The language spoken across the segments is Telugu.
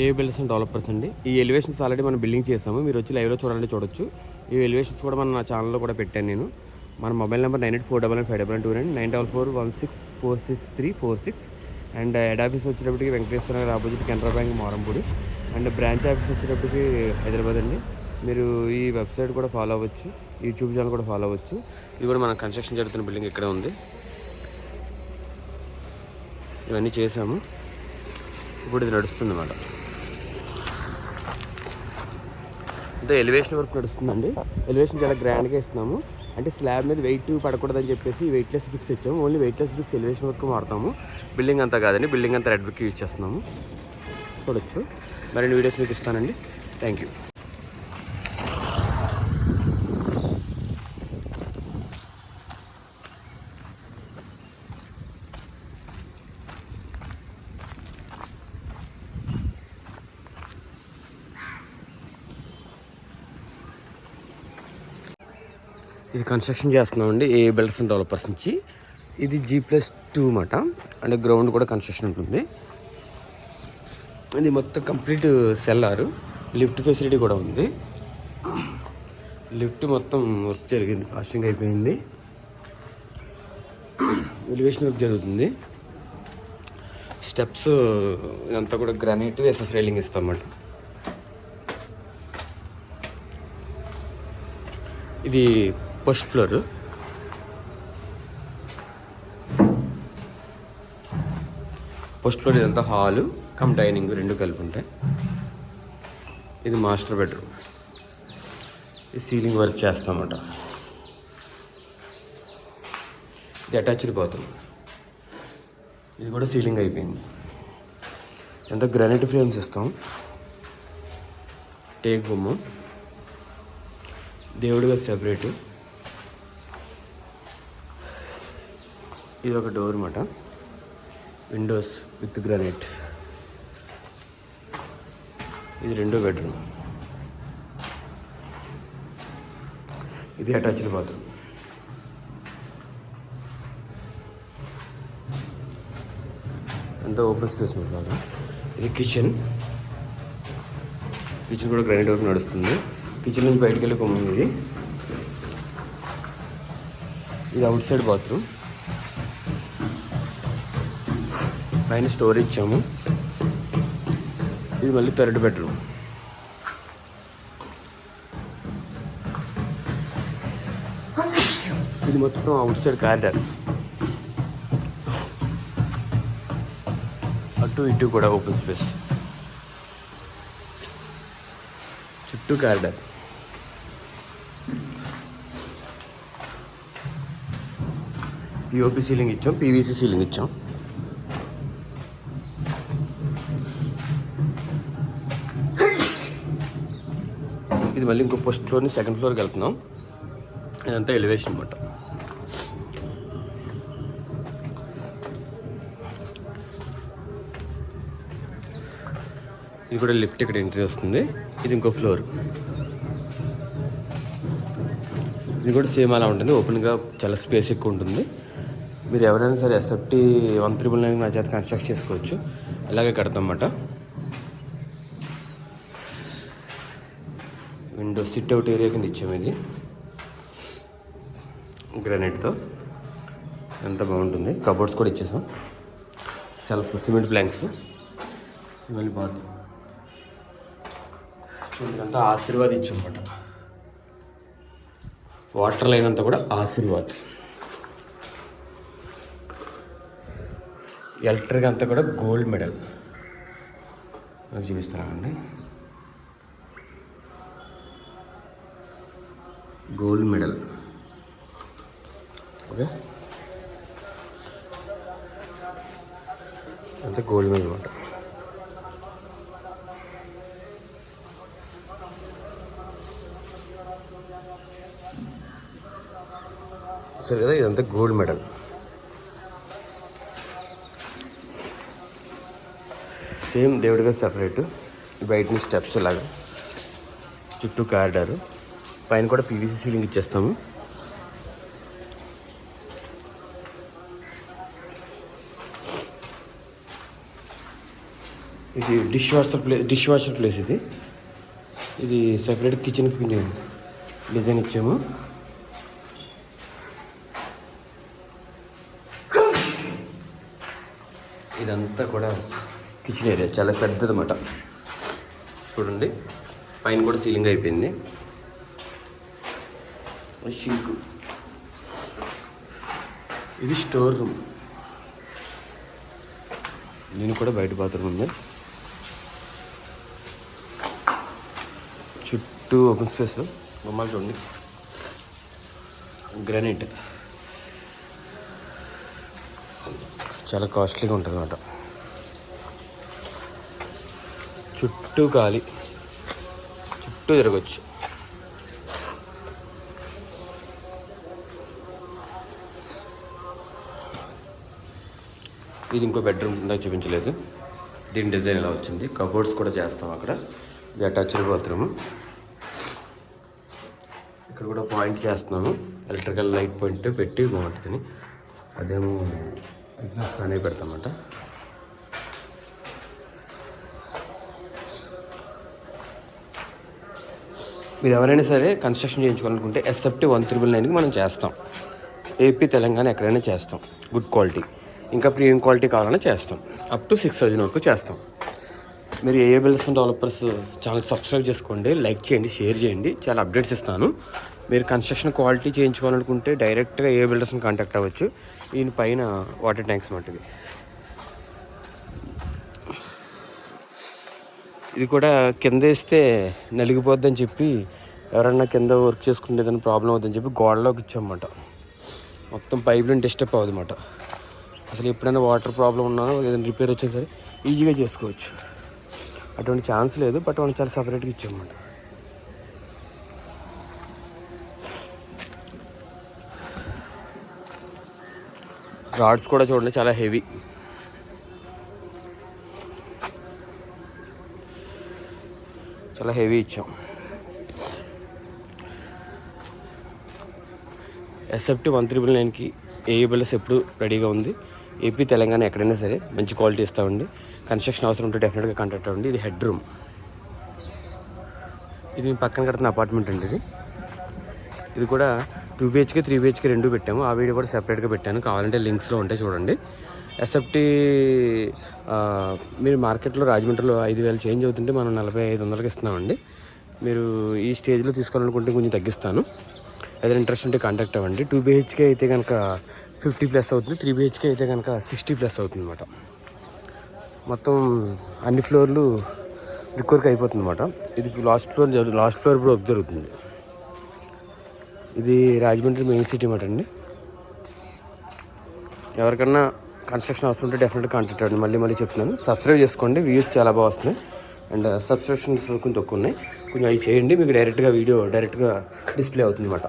ఏ బిల్డర్స్ అండ్ డెవలపర్స్ అండి. ఈ ఎలివేషన్స్ ఆల్రెడీ మనం బిల్డింగ్ చేసాము. మీరు వచ్చి లైవ్లో చూడొచ్చు. ఈ ఎలివేషన్స్ కూడా మన నా ఛానల్లో కూడా పెట్టాను నేను. మన mobile number 98499522 94416463446 and head office వచ్చేటప్పటికి Venkateswara Nagar opposite Canara bank Marampudi and branch office వచ్చేటప్పటికి హైదరాబాద్ అండి. మీరు ఈ వెబ్సైట్ కూడా ఫాలో అవ్వచ్చు, యూట్యూబ్ ఛానల్ కూడా ఫాలో అవ్వచ్చు. ఇది కూడా మన కన్స్ట్రక్షన్ జరుగుతున్న బిల్డింగ్ ఇక్కడే ఉంది. ఇవన్నీ చేసాము, ఇప్పుడు ఇది నడుస్తుంది అన్నమాట. అంటే ఎలివేషన్ వర్క్ నడుస్తుందండి. ఎలివేషన్ చాలా గ్రాండ్గా ఇస్తున్నాము. అంటే స్లాబ్ మీద వెయిట్ పడకూడదని చెప్పేసి వెయిట్లెస్ బ్రిక్స్ ఇచ్చాము. Only weightless bricks elevation work వాడతాము. బిల్డింగ్ అంతా కాదండి, బిల్డింగ్ అంతా రెడ్ బ్రిక్ యూజ్ చేస్తున్నాము. చూడొచ్చు. మరిన్ని వీడియోస్ మీకు ఇస్తానండి. Thank you. ఇది కన్స్ట్రక్షన్ చేస్తున్నామండి ఏ బిల్డర్స్ అండ్ డెవలపర్స్ నుంచి. ఇది G+2 అన్నమాట. అంటే గ్రౌండ్ కూడా కన్స్ట్రక్షన్ ఉంటుంది. ఇది మొత్తం కంప్లీట్ సెల్లారు, లిఫ్ట్ ఫెసిలిటీ కూడా ఉంది. లిఫ్ట్ మొత్తం వర్క్ జరిగింది, వాషింగ్ అయిపోయింది. ఎలివేషన్ వర్క్ జరుగుతుంది. స్టెప్స్ ఇదంతా కూడా గ్రానైట్ ఎస్ఎస్ రైలింగ్ ఇస్తాం అన్నమాట. ఇది ఫస్ట్ ఫ్లోర్. ఫస్ట్ ఫ్లోర్ ఇదంతా హాలు కమ్ డైనింగ్ రెండు కలిపి ఉంటాయి. ఇది మాస్టర్ బెడ్రూమ్. ఇది సీలింగ్ వర్క్ చేస్తామన్నమాట. ఇది అటాచ్డ్ బాత్రూమ్. ఇది కూడా సీలింగ్ అయిపోయింది. ఎంత గ్రానైట్ ఫ్రేమ్స్ ఇస్తాం. టేక్ బొమ్మ, దేవుడిగా సెపరేటు. ఇది ఒక డోర్ అన్నమాట. Windows with granite. ఇది రెండో బెడ్రూమ్. ఇది అటాచ్డ్ బాత్రూమ్. అంతా ఓపెన్ స్పేస్ మీద బాగా. ఇది కిచెన్. కిచెన్ కూడా గ్రానైట్ వర్క్ నడుస్తుంది. కిచెన్ నుంచి బయటకు వెళ్ళి కొమ్మ. ఇది అవుట్ సైడ్ బాత్రూమ్. పైన స్టోర్ ఇచ్చాము. ఇది మళ్ళీ థర్డ్ బెడ్రూమ్. ఇది మొత్తం అవుట్ సైడ్ కారిడార్. అటు ఇటు కూడా ఓపెన్ స్పేస్, చుట్టూ కారిడార్. పిఓపి సీలింగ్ ఇచ్చాం, పీవీసీ సీలింగ్ ఇచ్చాం. ఇది మళ్ళీ ఇంకో ఫస్ట్ ఫ్లోర్ని సెకండ్ ఫ్లోర్కి వెళ్తున్నాం. ఇదంతా ఎలివేషన్ అన్నమాట. ఇది కూడా లిఫ్ట్ ఇక్కడ ఎంట్రీ వస్తుంది. ఇది ఇంకో ఫ్లోర్. ఇది కూడా సేమ్ అలా ఉంటుంది. ఓపెన్గా చాలా స్పేస్ ఎక్కువ ఉంటుంది. మీరు ఎవరైనా సరే ఎస్ఎఫ్టీ 139 నా చేత కన్స్ట్రక్ట్ చేసుకోవచ్చు. అలాగే కడతాం అన్నమాట. విండో సిట్ అవుట్ ఏరియా కింద ఇచ్చాము. ఇది గ్రానైట్తో ఎంత బాగుంటుంది. కబోర్డ్స్ కూడా ఇచ్చేసాం. Self cement planks. మళ్ళీ బాత్రూమ్ చూడండి. అంతా ఆశీర్వాద్ ఇచ్చామన్నమాట. వాటర్ లైన్ అంతా కూడా ఆశీర్వాద్. ఎలక్ట్రిక్ అంతా కూడా గోల్డ్ మెడల్. చూపిస్తానండి. Gold medal. ఓకే, అంతా గోల్డ్ మెడల్ అన్నమాట. సరే కదా, ఇదంతా గోల్డ్ మెడల్. సేమ్ దేవుడిగా సపరేటు. బయట నుంచి స్టెప్స్ లాగా, చుట్టూ కారిడారు. పైన కూడా పీవీసీ సీలింగ్ ఇచ్చేస్తాము. ఇది డిష్ వాషర్ ప్లేస్ ఇది సెపరేట్ కిచెన్కి డిజైన్ ఇచ్చాము. ఇదంతా కూడా కిచెన్ ఏరియా, చాలా పెద్దది అన్నమాట. చూడండి, పైన కూడా సీలింగ్ అయిపోయింది. షింక్, ఇది స్టోర్ రూమ్. దీనికి కూడా బయట బాత్రూమ్ ఉంది. చుట్టూ ఓపెన్ స్పేస్. బొమ్మలు చూడండి, గ్రానైట్, చాలా కాస్ట్లీగా ఉంటుంది అన్నమాట. చుట్టూ ఖాళీ, చుట్టూ తిరగచ్చు. ఇది ఇంకో బెడ్రూమ్ కింద చూపించలేదు. దీని డిజైన్ ఇలా వచ్చింది. కబోర్డ్స్ కూడా చేస్తాం అక్కడ. ఇది అటాచ్డ్ బాత్రూమ్. ఇక్కడ కూడా పాయింట్ చేస్తున్నాము, ఎలక్ట్రికల్ లైట్ పాయింట్ పెట్టి బాగుంటుందని. అదేమో ఎగ్జాస్ట్ ఫ్యాన్ పెడతామన్నమాట. మీరు ఎవరైనా సరే కన్స్ట్రక్షన్ చేయించుకోవాలనుకుంటే SFT 1399కి మనం చేస్తాం. ఏపీ, తెలంగాణ ఎక్కడైనా చేస్తాం. గుడ్ క్వాలిటీ, ఇంకా ప్రీమియం క్వాలిటీ కావాలన్నా చేస్తాం. అప్ టు 6000 వరకు చేస్తాం. మీరు ఏఏ builders and developers channel subscribe చేసుకోండి, లైక్ చేయండి, షేర్ చేయండి. చాలా అప్డేట్స్ ఇస్తాను. మీరు కన్స్ట్రక్షన్ క్వాలిటీ చేయించుకోవాలనుకుంటే డైరెక్ట్గా ఏఏ బిల్డర్స్ని కాంటాక్ట్ అవ్వచ్చు. ఈయన పైన వాటర్ ట్యాంక్స్ మట్టుకి. ఇది కూడా కింద వేస్తే నలిగిపోద్దని చెప్పి, ఎవరన్నా కింద వర్క్ చేసుకుంటే ఏదైనా ప్రాబ్లం అవుతుందని చెప్పి గోడలోకి ఇచ్చామన్నమాట. మొత్తం పైప్లైన్ డిస్టర్బ్ అవుతుంది అన్నమాట. అసలు ఎప్పుడైనా వాటర్ ప్రాబ్లం ఉన్నా ఏదైనా రిపేర్ వచ్చినా సరే ఈజీగా చేసుకోవచ్చు. అటువంటి ఛాన్స్ లేదు, బట్ మనం చాలా సపరేట్గా ఇచ్చామన్నమాట. రాడ్స్ కూడా చూడండి, చాలా హెవీ. చాలా హెవీ ఇచ్చాం. SFT 1399కి ఏఏ బిల్డర్స్ ఎప్పుడు రెడీగా ఉంది. ఏపీ, తెలంగాణ ఎక్కడైనా సరే మంచి క్వాలిటీ ఇస్తామండి. కన్స్ట్రక్షన్ అవసరం ఉంటే డెఫినెట్గా కాంటాక్ట్ అవ్వండి. ఇది హెడ్ రూమ్. ఇది పక్కన కడుతున్న అపార్ట్మెంట్ అండి. ఇది కూడా 2 BHK 3 BHK రెండు పెట్టాము. ఆ వీడియో కూడా సెపరేట్గా పెట్టాను, కావాలంటే లింక్స్లో ఉంటాయి చూడండి. SFT మీరు మార్కెట్లో రాజమండ్రిలో 5000 చేంజ్ అవుతుంటే మనం 4500కి ఇస్తున్నామండి. మీరు ఈ స్టేజ్లో తీసుకోవాలనుకుంటే కొంచెం తగ్గిస్తాను. ఏదైనా ఇంట్రెస్ట్ ఉంటే కాంటాక్ట్ అవ్వండి. 2 BHK అయితే కనుక 50+ అవుతుంది, 3 BHK అయితే కనుక 60+ అవుతుంది అన్నమాట. మొత్తం అన్ని ఫ్లోర్లు రిక్వర్క్ అయిపోతుంది అన్నమాట. ఇది లాస్ట్ ఫ్లోర్ ఇప్పుడు వర్క్ జరుగుతుంది. ఇది రాజమండ్రి మెయిన్ సిటీ అన్నమాట అండి. ఎవరికన్నా కన్స్ట్రక్షన్ అవసరం ఉంటే డెఫినెట్గా కాంటాక్ట్ అవ్వండి. మళ్ళీ చెప్తున్నాను, సబ్స్క్రైబ్ చేసుకోండి. వ్యూస్ చాలా బాగా వస్తున్నాయి అండ్ సబ్స్క్రిప్షన్స్ కొంచెం తక్కువ ఉన్నాయి. కొంచెం అవి చేయండి, మీకు డైరెక్ట్గా వీడియో డిస్ప్లే అవుతుంది అన్నమాట.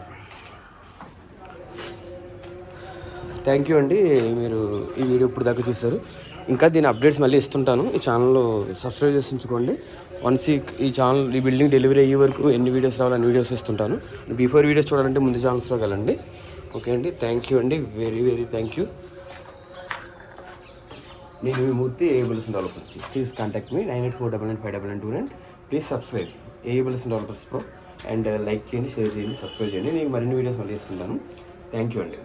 థ్యాంక్ యూ అండి, మీరు ఈ వీడియో ఇప్పుడు దాకా చూశారు. ఇంకా దీని అప్డేట్స్ మళ్ళీ ఇస్తుంటాను. ఈ ఛానల్లో సబ్స్క్రైబ్ చేసి ఉంచుకోండి. వన్స్ ఈ బిల్డింగ్ డెలివరీ అయ్యే వరకు ఎన్ని వీడియోస్ రావాలో అన్ని వీడియోస్ ఇస్తుంటాను. బిఫోర్ వీడియోస్ చూడాలంటే ముందు ఛానల్స్లోకి వెళ్ళండి. ఓకే అండి, థ్యాంక్ యూ అండి, వెరీ వెరీ థ్యాంక్ యూ. నేను మీ Murthy, AA builders and developers. Please contact me 9849959929. Please subscribe AA builders and developers pro and like చేయండి, షేర్ చేయండి, సబ్స్క్రైబ్ చేయండి. నేను మరిన్ని వీడియోస్ మళ్ళీ ఇస్తుంటాను. థ్యాంక్ యూ అండి.